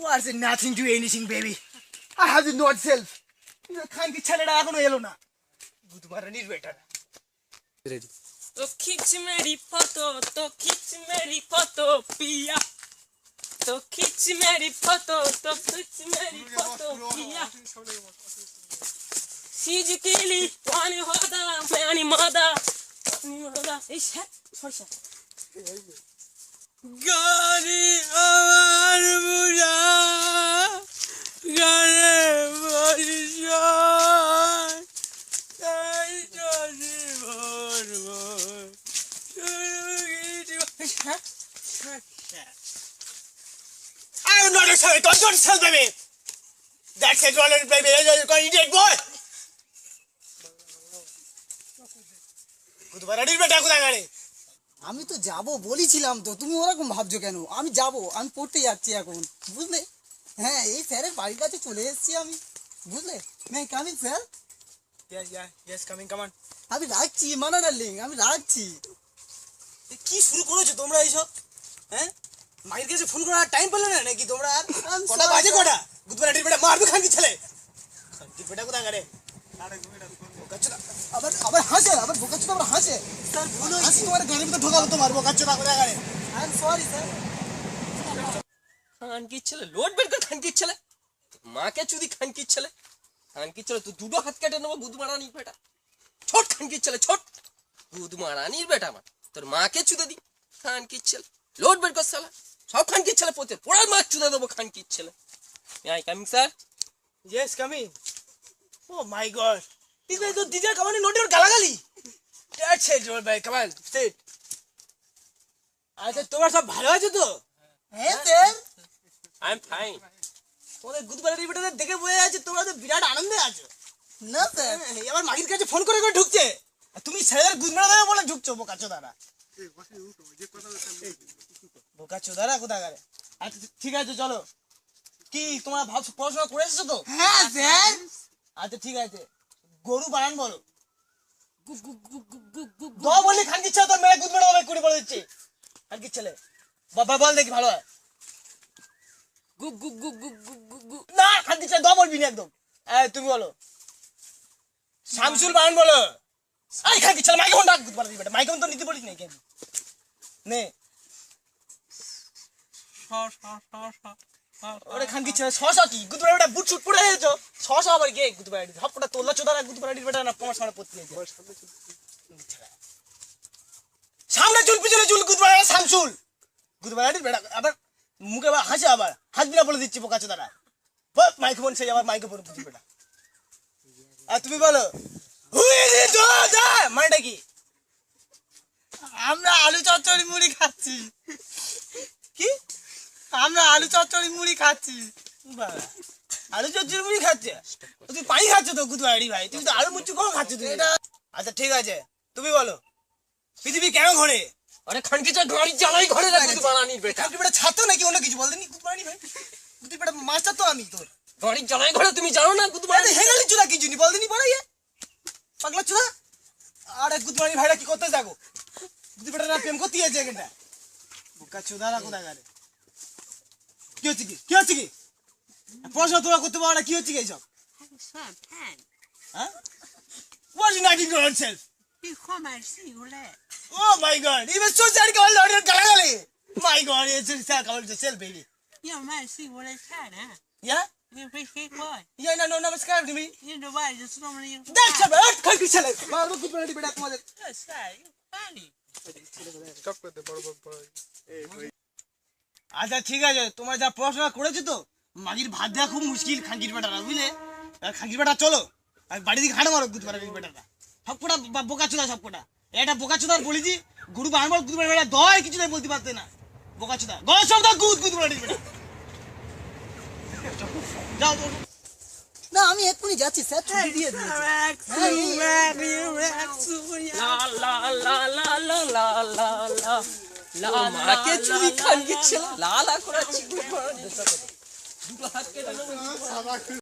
What's nothing to anything, baby? I have the not self. খানকি ছেলেটা এখনো এলো না। বুধবারানির বেটা। Ready. तो खींच मेरी फोटो पिया तो खींच मेरी फोटो पिया सीज किली वानी होदा मैंने मादा इस है छोड़ गाड़ी आवार बुझा गाने बुझा I'm not a sorry. Don't tell baby. That's it, Roland, baby. You're going to idiot boy. বুধবারানির বেটা কোথায় গেলে? আমি তো যাব বলেছিলাম তো, তুমি ওরকম ভাবছো কেন? আমি যাব, আমি পড়তে যাচ্ছি এখন, বুঝলে? হ্যাঁ, এই স্যারের বাড়ির কাছে চলে এসেছি আমি, বুঝলে? May coming sir? Yes, coming, come on. আমি রাখছি মানা ডার্লিং, আমি রাখছি। কি শুরু করেছো তোমরা এইসব? হ্যাঁ, মায়ের কাছে ফোন করার টাইম পেলে না নাকি তোমরা? আর কটা বাজে কটা? বুধবারানির বেটা মারবে খানকি ছেলে। খানকি বেটা কোথায় গেলে? আবার হাসে, আবার বোকাচোদা আবার হাসে। স্যার ভুল হয়েছে, তোমার গাড়ির ভিতরে ঢোকাবো তোমার বোকাচোদা কোথায় গেলে? I am sorry sir. Khan की चले लोड बेर कर खान की चले माँ के चुदी खान की चले तू दूधो हाथ काटे नेबो बुध मारा नहीं बेटा छोट खान की चले छोट बुध मारा नहीं बेटा मा তোর মা কে চুদে দি খান की चले लोड बेर कर साला সব খান की चले পোতে পোড়া মা চুদে দেবো খান की चले I coming sir Yes, coming. Oh my God. This guy तो दीजिए कमाने नोटी और गालागाली. That's it, Joel भाई. Come on, sit. আচ্ছা তোমার সব ভালো আছে তো? হ্যাঁ স্যার। आई एम फाइन তোমাদের বুধবারের বেটাদের দেখে বোঝা যাচ্ছে তোমরা তো বিরাট আনন্দে আছো। না স্যার, এবার মাগির কাছে ফোন করে করে ঢুকছে। আর তুমি ছেলেদের গুদমারা দেবে বলে ঢুকছো বোকাচোদারা। বোকাচোদারা কোথায় গেলে? আচ্ছা ঠিক আছে চলো। কি তোমরা ভাবছো পড়াশোনা করে এসেছো তো? হ্যাঁ স্যার। আচ্ছা ঠিক আছে গরু বানান বলো দ বললি খানকি ছেলে তোর মেয়ে গুদমারা দেবে কুড়ি বলে দিচ্ছি খানকি ছেলে বাবা বল দেখি ভালো হয় गु गु गु गु गु गु गु না খানকি ছেলে দ বলবি না একদম তুমি বলো শামসুল বানান বলো আই খানকি ছেলে মাইকে ফোন ডাক গুদমারা দিবি বেটা মাইকে ফোন তো নিতে বলিস না কেন নে ওরে খানকি ছেলে শশা কি গুদমারা বেটা বুট শুট পড়ে গেছো শশা আবার কে গুদমারা সবটা তোলা চোদারা গুদমারা বেটা না তোমার সামনে পড়তে গেছে সামনে চুল পিছনে চুল গুদমারা শামসুল গুদমারা বেটা আবার মুখে আবার হাসে আবার হাসবিনা বলে দিচ্ছি বোকাচোদারা বল মাইক্রোফোন সেই আবার মাইক্রোফোন বুঝি বেটা আর তুমি বলো মানেটা কি আমরা আলু চচ্চড়ি মুড়ি খাচ্ছি। কি আমরা আলু চচ্চড়ি মুড়ি খাচ্ছি। বাবা, আলু চচ্চড়ি মুড়ি খাচ্ছে তুমি পানি খাচ্ছ তো গুদমারি ভাই তুমি তো আলু মুচ্ছু কখন খাচ্ছ তুমি আচ্ছা ঠিক আছে তুমি বলো পৃথিবী কেন ঘোরে अरे खान की चले गाड़ी चलाई घरे रे बुध मारा नहीं बेटा খানকি বেটা ছাত্র নাকি অন্য কিছু বলতেনি গুদমারি ভাই গুদি বেটা মাস্টার তো আমি তোর गाड़ी चलाई घरे তুমি জানো না বুধ মারা আরে হেগালি চুদা কি জুনি বলতেনি পড়াইয়ে পাগলা চুদা আরে গুদমারি ভাইরা কি করতে যাগো গুদি বেটা না প্রেম করতে আছে কেনটা বোকা চুদারা কোথা গেলে কি হচ্ছে কি পড়াশোনা তোরা করতে পারো না কি হচ্ছে কি এইসব হ্যাঁ What is not in yourself? You come and see, Ule. Oh my God! Even so sad ka wala order galali. My God, it's just sad ka wala self baby. You man see what I said, huh? Yeah? You fish cake boy. Yeah, no, namaskar to me. You know why? Just normally you. That's a bad country chale. Marbo good badi bada tomader. Yes, sir. You funny. আচ্ছা ঠিক আছে তোমরা যা পড়াশোনা করেছো তো মাগির ভাত দেওয়া খুব মুশকিল খানকির বেটারা বুঝলে আর খানকির বেটা চলো আর বাড়ি দিকে হাঁটো মারো গুদ পারা বেটাটা সব কোটা বোকাচোদা সব কোটা এটা বোকাচোদার বলেছি গরু বানবার গুদ পারা বেটা দয় কিছু নাই বলতে পারতে না বোকাচোদা গস সব দা গুদ পারা বেটা যাও না আমি এক্ষুনি যাচ্ছি স্যার, ছুটি দিয়ে দিয়েছি। ला ला ला ला ला ला ला ला ला मारा के चुदी खान की चले ला ला করে চিকুই দুটো হাত কেটে